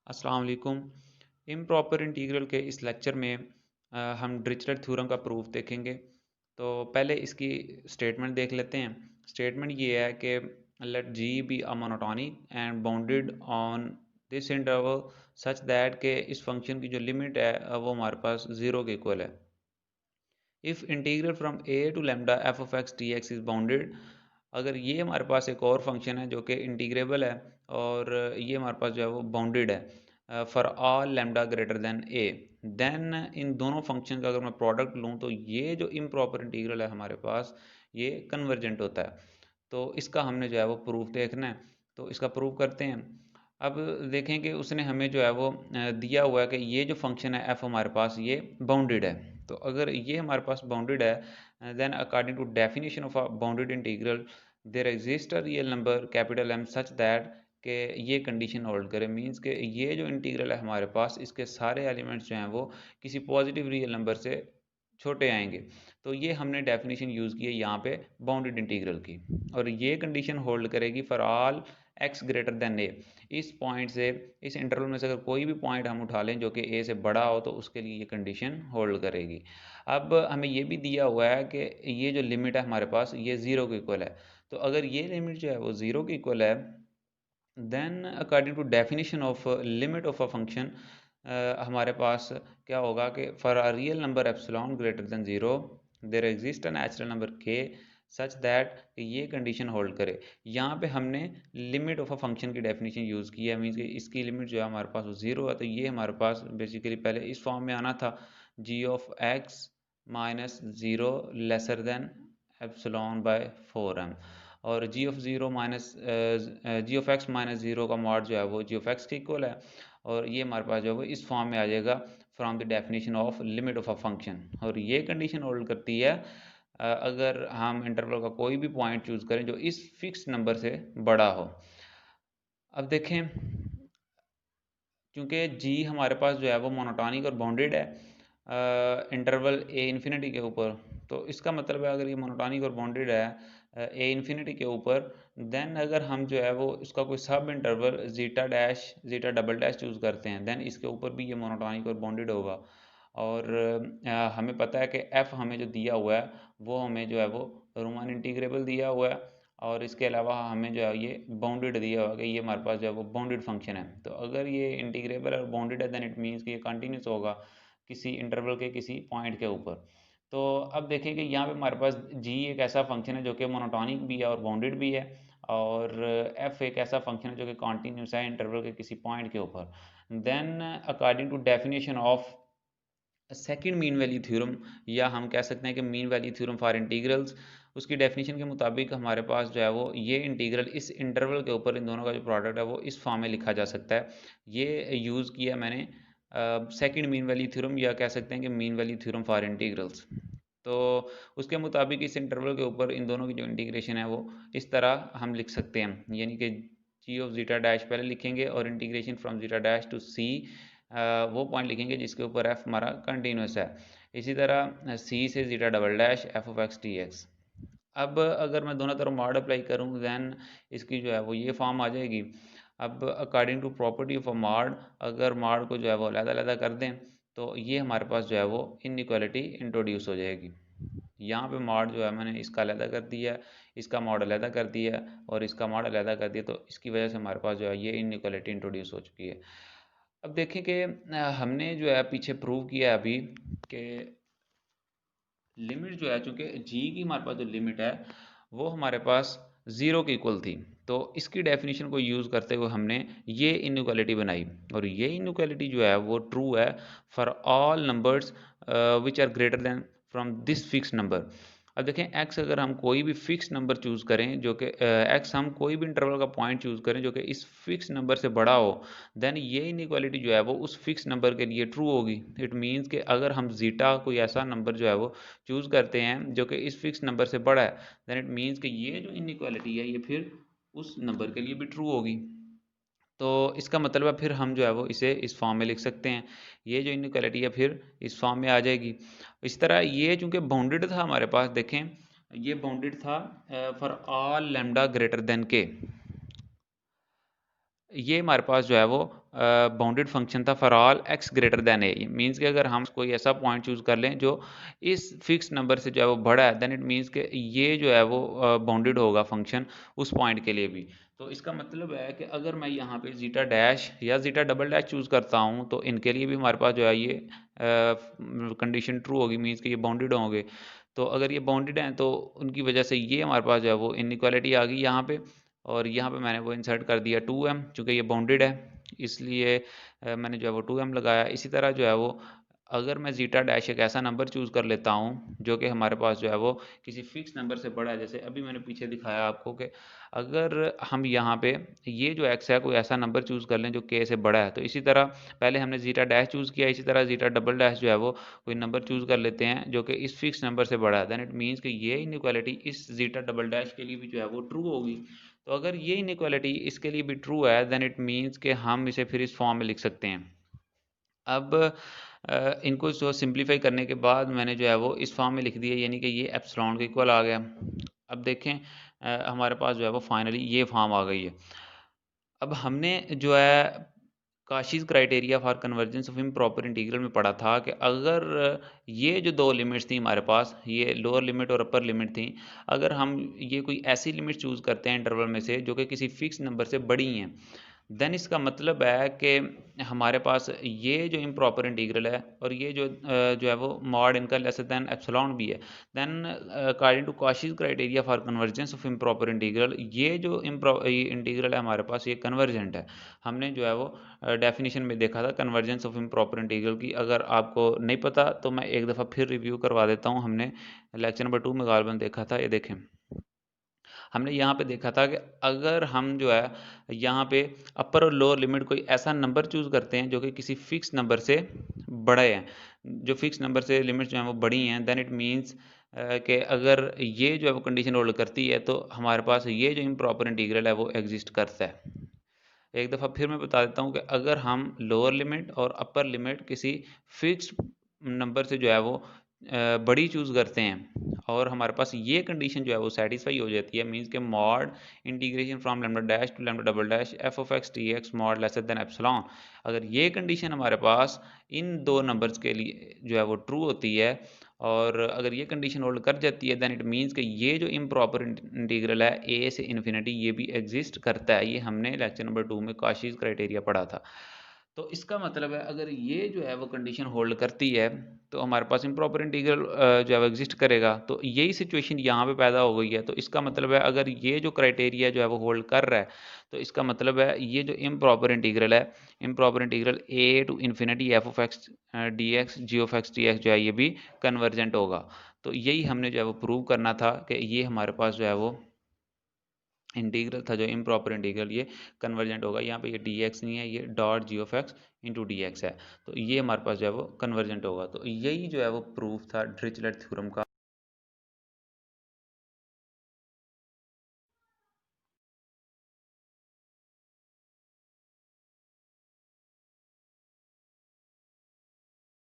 अस्सलाम वालेकुम। Improper integral के इस लेक्चर में हम डिरिचलेट थ्योरम का प्रूफ देखेंगे। तो पहले इसकी स्टेटमेंट देख लेते हैं। स्टेटमेंट ये है कि let g be a monotonic and bounded on this interval such that के इस फंक्शन की जो लिमिट है वो हमारे पास ज़ीरो के इक्वल है। If integral from a to lambda f of x d x is bounded, अगर ये हमारे पास एक और फंक्शन है जो कि इंटीग्रेबल है और ये हमारे पास जो है वो बाउंडेड है for all lambda greater than a, then इन दोनों फंक्शन का अगर मैं प्रोडक्ट लूँ तो ये जो इम्प्रॉपर इंटीग्रल है हमारे पास ये कन्वर्जेंट होता है। तो इसका हमने जो है वो प्रूफ देखना है। तो इसका प्रूफ करते हैं। अब देखें कि उसने हमें जो है वो दिया हुआ है कि ये जो फंक्शन है एफ हमारे पास ये बाउंडेड है। तो अगर ये हमारे पास बाउंडेड है then according to definition of a bounded integral there exist a real number capital M such that कि ये कंडीशन होल्ड करे, मींस कि ये जो इंटीग्रल है हमारे पास इसके सारे एलिमेंट्स जो हैं वो किसी पॉजिटिव रियल नंबर से छोटे आएंगे। तो ये हमने डेफिनेशन यूज़ की है यहाँ पे बाउंडेड इंटीग्रल की, और ये कंडीशन होल्ड करेगी for all x greater than a. इस पॉइंट से, इस इंटरवल में से अगर कोई भी पॉइंट हम उठा लें जो कि ए से बड़ा हो तो उसके लिए ये कंडीशन होल्ड करेगी। अब हमें ये भी दिया हुआ है कि ये जो लिमिट है हमारे पास ये ज़ीरो के इक्वल है। तो अगर ये लिमिट जो है वो ज़ीरो के इक्वल है then according to definition of limit of a function हमारे पास क्या होगा कि for a real number epsilon greater than zero there exist a natural number k such that ये कंडीशन होल्ड करे। यहाँ पे हमने लिमिट ऑफ अ फंक्शन की डेफिनेशन यूज़ की है, मीन्स कि इसकी लिमिट जो है हमारे पास वो ज़ीरो है। तो ये हमारे पास बेसिकली पहले इस फॉर्म में आना था, g of x minus zero lesser than epsilon by 4m, और g of zero minus g of x minus zero का मॉड जो है वो जी ऑफ एक्स के इक्वल है। और ये हमारे पास जो है वो इस फॉर्म में आ जाएगा from the definition of limit of a function. और ये कंडीशन होल्ड करती है अगर हम इंटरवल का कोई भी पॉइंट चूज़ करें जो इस फिक्स नंबर से बड़ा हो। अब देखें, क्योंकि जी हमारे पास जो है वो मोनोटॉनिक और बाउंडेड है इंटरवल ए इन्फिनिटी के ऊपर, तो इसका मतलब है अगर ये मोनोटॉनिक और बाउंडेड है ए इन्फिनिटी के ऊपर, देन अगर हम जो है वो इसका कोई सब interval zeta dash zeta double dash choose करते हैं देन इसके ऊपर भी ये मोनोटॉनिक और बाउंडेड होगा। और हमें पता है कि एफ़ हमें जो दिया हुआ है वो हमें जो है वो रोमन इंटीग्रेबल दिया हुआ है, और इसके अलावा हमें जो है ये बाउंडेड दिया हुआ है कि ये हमारे पास जो है वो बाउंडेड फंक्शन है। तो अगर ये इंटीग्रेबल और बाउंडेड है देन इट मीन्स कि ये कंटिन्यूस होगा किसी इंटरवल के किसी पॉइंट के ऊपर। तो अब देखिए कि यहाँ पे हमारे पास जी एक ऐसा फंक्शन है जो कि मोनोटॉनिक भी है और बाउंडेड भी है, और एफ एक ऐसा फंक्शन है जो कि कॉन्टीन्यूस है इंटरवल के किसी पॉइंट के ऊपर। Then according to definition of second mean value theorem, या हम कह सकते हैं कि mean value theorem for integrals, उसकी डेफिनेशन के मुताबिक हमारे पास जो है वो ये इंटीग्रल इस इंटरवल के ऊपर इन दोनों का जो प्रोडक्ट है वो इस फॉर्म में लिखा जा सकता है। ये यूज़ किया मैंने सेकंड मीन वैल्यू थ्योरम, या कह सकते हैं कि mean value theorem for integrals. तो उसके मुताबिक इस इंटरवल के ऊपर इन दोनों की जो इंटीग्रेशन है वो इस तरह हम लिख सकते हैं, यानी कि जी ऑफ जीटा डैश पहले लिखेंगे और integration from zeta dash to c वो पॉइंट लिखेंगे जिसके ऊपर एफ हमारा कंटिन्यूस है। इसी तरह सी से zeta double dash f of x d x. अब अगर मैं दोनों तरफ मॉड अप्लाई करूँ देन इसकी जो है वो ये फॉर्म आ जाएगी। अब according to property of a mod, अगर मॉड को जो है वो अलग-अलग कर दें तो ये हमारे पास जो है वो इनइक्वालिटी इंट्रोड्यूस हो जाएगी। यहाँ पे मॉड जो है मैंने इसका अलग कर दिया, इसका मॉड अलग कर दिया और इसका मॉड अलग कर दिया, तो इसकी वजह से हमारे पास जो है ये इनइक्वालिटी इंट्रोड्यूस हो चुकी है। अब देखें कि हमने जो है पीछे प्रूव किया है अभी कि लिमिट जो है, चूंकि जी की हमारे पास जो लिमिट है वो हमारे पास ज़ीरो की इक्वल थी, तो इसकी डेफिनेशन को यूज़ करते हुए हमने ये इनइक्वालिटी बनाई, और ये इनइक्वालिटी जो है वो ट्रू है for all numbers which are greater than from this fix number. अब देखें एक्स, अगर हम कोई भी फिक्स नंबर चूज़ करें जो कि एक्स, हम कोई भी इंटरवल का पॉइंट चूज़ करें जो कि इस फिक्स नंबर से बड़ा हो, देन ये इनइक्वालिटी जो है वो उस फिक्स नंबर के लिए ट्रू होगी। इट मीन्स कि अगर हम जीटा कोई ऐसा नंबर जो है वो चूज़ करते हैं जो कि इस फिक्स नंबर से बड़ा है, देन इट मीन्स कि ये जो इनइक्वालिटी है ये फिर उस नंबर के लिए भी ट्रू होगी। तो इसका मतलब है फिर हम जो है वो इसे इस फॉर्म में लिख सकते हैं, ये जो इनइक्वालिटी है फिर इस फॉर्म में आ जाएगी। इस तरह ये चूंकि बाउंडेड था हमारे पास, देखें ये बाउंडेड था for all lambda greater than के, ये हमारे पास जो है वो बाउंडेड फंक्शन था for all x greater than A. Means कि अगर हम कोई ऐसा पॉइंट चूज़ कर लें जो इस फिक्स नंबर से जो है वो बड़ा है, देन इट मीन्स कि ये जो है वो बाउंडेड होगा फंक्शन उस पॉइंट के लिए भी। तो इसका मतलब है कि अगर मैं यहाँ पे जीटा डैश या जीटा डबल डैश चूज़ करता हूँ तो इनके लिए भी हमारे पास जो है ये कंडीशन ट्रू होगी, मीन्स कि ये बाउंडेड होंगे। तो अगर ये बाउंडेड हैं तो उनकी वजह से ये हमारे पास जो है वो इनइक्वालिटी आ गई यहाँ पे, और यहाँ पे मैंने वो इंसर्ट कर दिया 2m, चूँकि ये बाउंडेड है इसलिए मैंने जो है वो 2m लगाया। इसी तरह जो है वो अगर मैं जीटा डैश एक ऐसा नंबर चूज़ कर लेता हूँ जो कि हमारे पास जो है वो किसी फिक्स नंबर से बड़ा है, जैसे अभी मैंने पीछे दिखाया आपको कि अगर हम यहाँ पे ये जो x है कोई ऐसा नंबर चूज़ कर लें जो k से बड़ा है, तो इसी तरह पहले हमने जीटा डैश चूज़ किया, इसी तरह जीटा डबल डैश जो है वो कोई नंबर चूज़ कर लेते हैं जो कि इस फिक्स नंबर से बड़ा है, देन इट मीन्स कि ये इनइक्वालिटी इस जीटा डबल डैश के लिए भी जो है वो ट्रू होगी। तो अगर ये इनइक्वालिटी इसके लिए भी ट्रू है देन इट मीन्स कि हम इसे फिर इस फॉर्म में लिख सकते हैं। अब इनको जो सिंप्लीफाई करने के बाद मैंने जो है वो इस फॉर्म में लिख दिया, यानी कि ये एप्सिलॉन के इक्वल आ गया। अब देखें हमारे पास जो है वो फाइनली ये फॉर्म आ गई है। अब हमने जो है Cauchy's criteria for convergence of improper integral में पढ़ा था कि अगर ये जो दो लिमिट्स थी हमारे पास, ये लोअर लिमिट और अपर लिमिट थी, अगर हम ये कोई ऐसी लिमिट चूज़ करते हैं इंटरवल में से जो कि किसी फिक्स नंबर से बड़ी हैं, देन इसका मतलब है कि हमारे पास ये जो इम्प्रॉपर इंटीग्रल है और ये जो है वो मॉड इनका लेसर दैन एप्सिलॉन भी है, then according to Cauchy's criteria for convergence of improper integral ये जो इंटीग्रल है हमारे पास ये कन्वर्जेंट है। हमने जो है वो डेफिनेशन में देखा था कन्वर्जेंस ऑफ इम्प्रॉपर इंटीग्रल की। अगर आपको नहीं पता तो मैं एक दफ़ा फिर रिव्यू करवा देता हूँ। हमने लेक्चर नंबर 2 में गालबन देखा था, ये देखें हमने यहाँ पे देखा था कि अगर हम जो है यहाँ पे अपर और लोअर लिमिट कोई ऐसा नंबर चूज़ करते हैं जो कि किसी फिक्स नंबर से बड़े हैं, जो फिक्स नंबर से लिमिट जो है वो बड़ी हैं, देन इट मीन्स कि अगर ये जो है वो कंडीशन होल्ड करती है तो हमारे पास ये जो इम्प्रॉपर इंटीग्रल है वो एग्जिस्ट करता है। एक दफ़ा फिर मैं बता देता हूँ कि अगर हम लोअर लिमिट और अपर लिमिट किसी फिक्स्ड नंबर से जो है वो बड़ी चूज़ करते हैं और हमारे पास ये कंडीशन जो है वो सेटिस्फाई हो जाती है, मीन्स के mod integration from lambda dash to lambda double dash f of x d x mod lesser than epsilon, अगर ये कंडीशन हमारे पास इन दो नंबर्स के लिए जो है वो ट्रू होती है और अगर ये कंडीशन होल्ड कर जाती है, देन इट मीन्स कि ये जो इम्प्रॉपर इंटीग्रल है ए से इन्फिनिटी ये भी एग्जिस्ट करता है। ये हमने लेक्चर नंबर 2 में काशीज क्राइटेरिया पढ़ा था। तो इसका मतलब है अगर ये जो है वो कंडीशन होल्ड करती है तो हमारे पास इम्प्रॉपर इंटीग्रल जो है वो एग्जिस्ट करेगा। तो यही सिचुएशन यहाँ पे पैदा हो गई है। तो इसका मतलब है अगर ये जो क्राइटेरिया जो है वो होल्ड कर रहा है तो इसका मतलब है ये जो इम्प्रॉपर इंटीग्रल है, improper integral a to infinity f of x d x g of x d x जो है ये भी कन्वर्जेंट होगा। तो यही हमने जो है वो प्रूव करना था कि ये हमारे पास जो है वो इंटीग्रल था जो इम्प्रॉपर इंटीग्रल ये कन्वर्जेंट होगा। यहाँ पे ये डी एक्स नहीं है, ये dot G of x into D x है, तो ये हमारे पास जो है वो कन्वर्जेंट होगा। तो यही जो है वो प्रूफ था डिरिचलेट थ्योरम का।